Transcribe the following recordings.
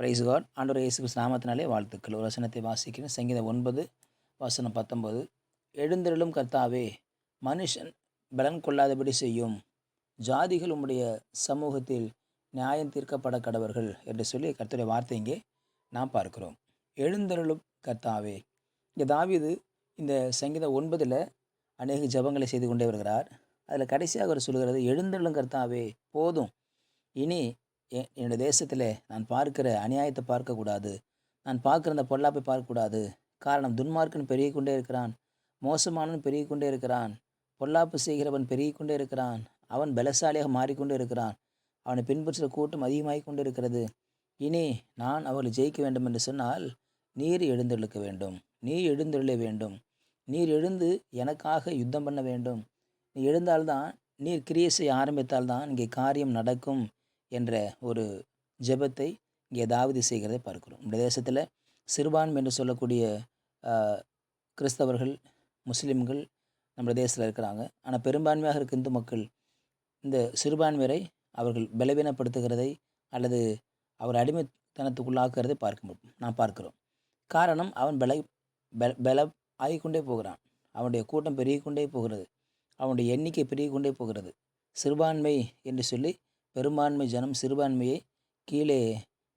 Price God. ஆண்டவர் இயேசு கிறிஸ்து நாமத்தினாலே வாழ்த்துக்கள். ஒரு வசனத்தை வாசிக்கிறேன். சங்கீதம் 9 வசனம் 19. எழுந்தருளும் கர்த்தாவே, மனுஷன் பலன் கொள்ளாதபடி செய்யும், ஜாதிகள் உம்முடைய சமூகத்தில் நியாயம் தீர்க்கப்பட கடவர்கள் என்று சொல்லி கர்த்தருடைய வார்த்தை இங்கே நாம் பார்க்கிறோம். எழுந்தருளும் கர்த்தாவே. இங்கே தாவீது இந்த சங்கீதம் 9 அநேக ஜெபங்களை செய்து கொண்டே வருகிறார். அதில் கடைசியாக அவர் சொல்கிறது, எழுந்தருளும் கர்த்தாவே, போதும், இனி என்னுடைய தேசத்தில் நான் பார்க்கிற அநியாயத்தை பார்க்கக்கூடாது, நான் பார்க்குற அந்த பொல்லாப்பை பார்க்கக்கூடாது. காரணம், துன்மார்க்கன் பெருகி கொண்டே இருக்கிறான், மோசமானவன் பெருகி கொண்டே இருக்கிறான், பொல்லாப்பு செய்கிறவன் பெருகி கொண்டே இருக்கிறான், அவன் பலசாலியாக மாறிக்கொண்டே இருக்கிறான், அவனை பின்பற்றுகிற கூட்டம் அதிகமாகிக் கொண்டே இருக்கிறது. இனி நான் அவர்களை ஜெயிக்க வேண்டும் என்று சொன்னால் நீர் எழுந்தெழுக்க வேண்டும், நீர் எழுந்தெழ வேண்டும், நீர் எழுந்து எனக்காக யுத்தம் பண்ண வேண்டும். நீ எழுந்தால்தான், நீர் கிரியை செய்ய ஆரம்பித்தால்தான் இங்கே காரியம் நடக்கும் என்ற ஒரு ஜெபத்தை இங்கே தாவீது செய்கிறதை பார்க்கிறோம். இந்த தேசத்தில் சிறுபான்மை என்று சொல்லக்கூடிய கிறிஸ்தவர்கள், முஸ்லீம்கள் நம்ம தேசத்தில் இருக்கிறாங்க. ஆனால் பெரும்பான்மையாக இருக்க இந்து மக்கள் இந்த சிறுபான்மையரை அவர்கள் பலவீனப்படுத்துகிறதை அல்லது அவர் அடிமைத்தனத்துக்குள்ளாக்குறதை நாம் பார்க்கிறோம். காரணம், அவன் பல ஆகிக்கொண்டே போகிறான், அவனுடைய கூட்டம் பெருகிக்கொண்டே போகிறது, அவனுடைய எண்ணிக்கை பெருகிக்கொண்டே போகிறது. சிறுபான்மை என்று சொல்லி பெரும்பான்மை ஜனம் சிறுபான்மையை கீழே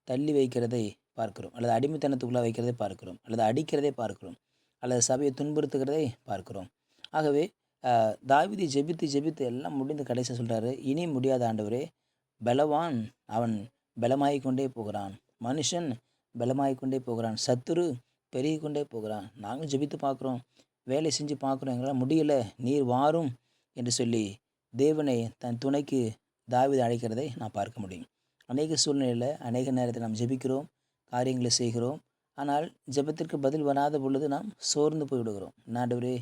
தள்ளி வைக்கிறதை பார்க்கிறோம், அல்லது அடிமைத்தனத்துக்குள்ளே வைக்கிறதை பார்க்கிறோம், அல்லது அடிக்கிறதை பார்க்கிறோம், அல்லது சபையை துன்புறுத்துகிறதை பார்க்கிறோம். ஆகவே தாவீது ஜெபித்து எல்லாம் முடிந்து கடைசியாக சொல்கிறாரு, இனி முடியாத ஆண்டவரே, பலவான் அவன் பலமாகிக் கொண்டே போகிறான், மனுஷன் பலமாகிக் கொண்டே போகிறான், சத்துரு பெருகி கொண்டே போகிறான், நாங்களும் ஜெபித்து பார்க்குறோம், வேலை செஞ்சு பார்க்குறோம், எங்களால் முடியலை, நீர் வாரும் என்று சொல்லி தேவனை தன் துணைக்கு தாவீது அழைக்கிறதை நான் பார்க்க முடியும். அநேக சூழ்நிலையில் அநேக நேரத்தில் நாம் ஜெபிக்கிறோம், காரியங்களை செய்கிறோம், ஆனால் ஜெபத்திற்கு பதில் வராத பொழுது நாம் சோர்ந்து போய்விடுகிறோம். ஆண்டவரே,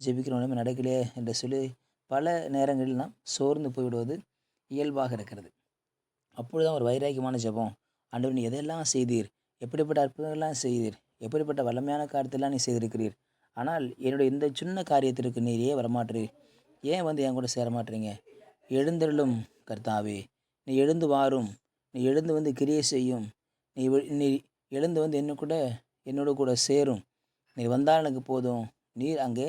ஜெபிக்கிறோம் நடக்கலையே என்று சொல்லி பல நேரங்களில் நாம் சோர்ந்து போய்விடுவது இயல்பாக இருக்கிறது. அப்பொழுதுதான் ஒரு வைராக்கியமான ஜெபம், ஆண்டவர் நீ எதெல்லாம் செய்தீர், எப்படிப்பட்ட அற்புதங்கள்லாம் செய்தீர், எப்படிப்பட்ட வல்லமையான காரியத்தெல்லாம் நீ செய்திருக்கிறீர், ஆனால் என்னுடைய இந்த சின்ன காரியத்திற்கு நீர் ஏன் வரமாட்டீர், ஏன் என் கூட சேர மாட்டீங்க, எழுந்தருளும் கர்த்தாவே, நீ எழுந்து வாரும், நீ எழுந்து கிரியை செய்யும், நீ எழுந்து என்னோட கூட சேரும், நீ வந்தால் எனக்கு போதும், நீர் அங்கே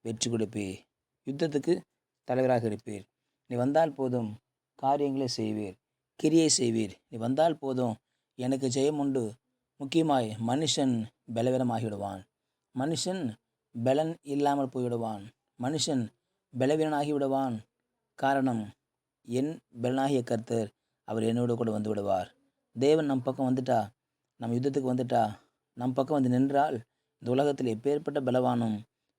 வெற்றி கொடுப்பீர், யுத்தத்துக்கு தலைவராக இருப்பீர், நீ வந்தால் போதும், காரியங்களை செய்வீர், கிரியை செய்வீர், நீ வந்தால் போதும், எனக்கு ஜெயம் உண்டு. முக்கியமாய் மனுஷன் பலவீனமாகிவிடுவான், மனுஷன் பலன் இல்லாமல் போய்விடுவான், மனுஷன் பலவீனனாகி விடுவான். காரணம், என் பலனாகிய கர்த்தர் அவர் என்னோட கூட வந்து விடுவார். தேவன் நம் பக்கம் வந்துட்டா, நம் யுத்தத்துக்கு வந்துட்டா, நம் பக்கம் வந்து நின்றால் இந்த உலகத்தில் எப்பேற்பட்ட பலவானும்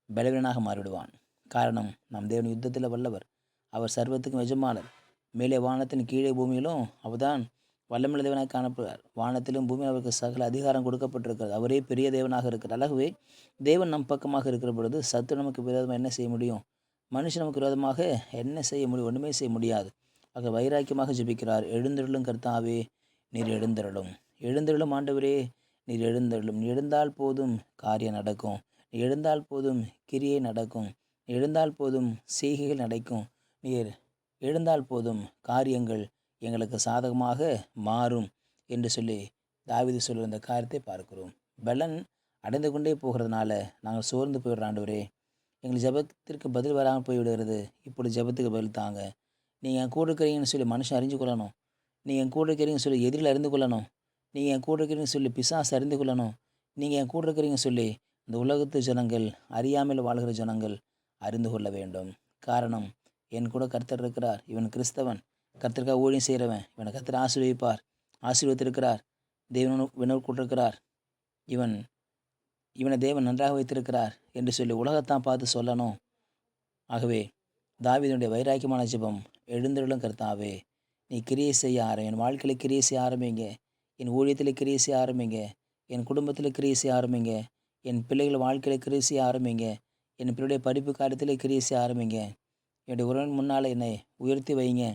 பலவீனனாக மாறிவிடுவான். காரணம், நம் தேவன் யுத்தத்தில் வல்லவர், அவர் சர்வத்துக்கும் எஜமானர், மேலே வானத்தின் கீழே பூமியிலும் அவர்தான் வல்லமுள்ள தேவனாக காணப்படுவார். வானத்திலும் பூமியும் அவருக்கு சகல அதிகாரம் கொடுக்கப்பட்டிருக்கிறது, அவரே பெரிய தேவனாக இருக்கிறார். ஆகவே தேவன் நம் பக்கமாக இருக்கிற பொழுது சத்து நமக்கு விரோதமாக என்ன செய்ய முடியும், மனுஷன் நமக்கு விரோதமாக என்ன செய்ய முடியும், ஒன்றுமே செய்ய முடியாது. ஆக வைராக்கியமாக ஜெபிக்கிறார், எழுந்தருளும் கர்த்தாவே, நீர் எழுந்தருளும், எழுந்தருளும் ஆண்டவரே, நீர் எழுந்தருளும், நீ எழுந்தால் போதும் காரியம் நடக்கும், நீ எழுந்தால் போதும் கிரியை நடக்கும், நீ எழுந்தால் போதும் செய்கைகள் நடக்கும், நீர் எழுந்தால் போதும் காரியங்கள் எங்களுக்கு சாதகமாக மாறும் என்று சொல்லி தாவீது சொல்கிற இந்த காரியத்தை பார்க்கிறோம். பலன் அடைந்து கொண்டே போகிறதுனால நாங்கள் சோர்ந்து போயிடுற ஆண்டவரே, எங்கள் ஜெபத்திற்கு பதில் வராமல் போய்விடுகிறது, இப்படி ஜெபத்துக்கு பதில் தாங்க, நீங்கள் என் கூட இருக்கிறீங்கன்னு சொல்லி மனுஷன் அறிஞ்சு கொள்ளணும், நீங்கள் என் கூட இருக்கிறீங்கன்னு சொல்லி எதிரில் அறிந்து கொள்ளணும், நீங்கள் என் கூட இருக்கிறீங்கன்னு சொல்லி பிசாசு அறிந்து கொள்ளணும், நீங்கள் என் கூட இருக்கிறீங்கன்னு சொல்லி இந்த உலகத்து ஜனங்கள், அறியாமல் வாழ்கிற ஜனங்கள் அறிந்து கொள்ள வேண்டும். காரணம், என் கூட கர்த்தர் இருக்கிறார், இவன் கிறிஸ்தவன், கர்த்தருக்காக ஊழியம் செய்கிறவன், இவனை கர்த்தர் ஆசீர்வதித்திருக்கிறார், தேவன் கொண்டிருக்கிறார், இவனை தேவன் நன்றாக வைத்திருக்கிறார் என்று சொல்லி உலகத்தான் பார்த்து சொல்லணும். ஆகவே தாவீதுடைய வைராக்கியமான ஜெபம், எழுந்தருளும் கர்த்தாவே, நீ கிரியை செய்ய என் வாழ்க்கையில் கிரியை செய்ய ஆரம்பிங்க, என் ஊழியத்தில் கிரியை செய்ய ஆரம்பிங்க, என் குடும்பத்தில் கிரியை செய்ய ஆரம்பிங்க, என் பிள்ளைகள் வாழ்க்கையில் கிரியை செய்ய ஆரம்பிங்க, என் பிள்ளைடைய படிப்பு காரியத்தில் கிரியை செய்ய ஆரம்பிங்க, என்னுடைய உறவின் முன்னால் என்னை உயர்த்தி வைங்க,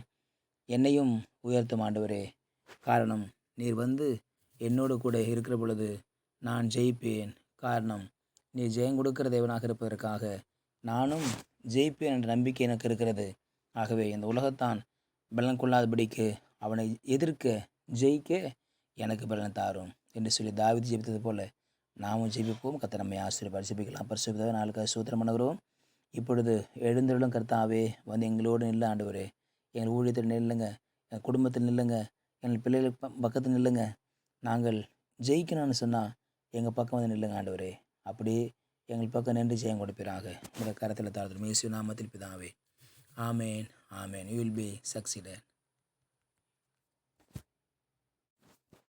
என்னையும் உயர்த்தும் ஆண்டவரே. காரணம், நீர் வந்து என்னோடு கூட இருக்கிற பொழுது நான் ஜெயிப்பேன். காரணம், நீ ஜெயம் கொடுக்கிற தேவனாக இருப்பதற்காக நானும் ஜெயிப்பேன் என்ற நம்பிக்கை எனக்கு இருக்கிறது. ஆகவே இந்த உலகத்தான் பலன் கொள்ளாதபடிக்கு அவனை எதிர்க்க, ஜெயிக்க எனக்கு பலனை தாரும் என்று சொல்லி தாவீது ஜெபித்தது போல நாமும் ஜெபிப்போம். கர்த்தர் நம்மை ஆசீர்வதிப்பார். ஜெபிக்கலாம். பரிசுத்த நாளுக்காக ஸ்தோத்திரம் பண்ணுகிறோம். இப்பொழுது எழுந்தருளும் கர்த்தாவே, வந்து எங்களோடு நில்ல ஆண்டவரே. எங்கள் ஊழியத்தில் நில்லுங்க, எங்கள் குடும்பத்தில் நில்லுங்க, எங்கள் பிள்ளைகளுக்கு பக்கத்தில் நில்லுங்க. நாங்கள் ஜெயிக்கணும்னு சொன்னால் எங்கள் பக்கம் வந்து நில்லுங்க ஆண்டவரே. அப்படி எங்கள் பக்கம் நின்று ஜெயம் கொடுப்பீராக. உங்கள் கரத்தில் தாழ்த்தும் இயேசு நாமத்தில் பிதாவே. ஆமேன், ஆமேன். You will be succeeded.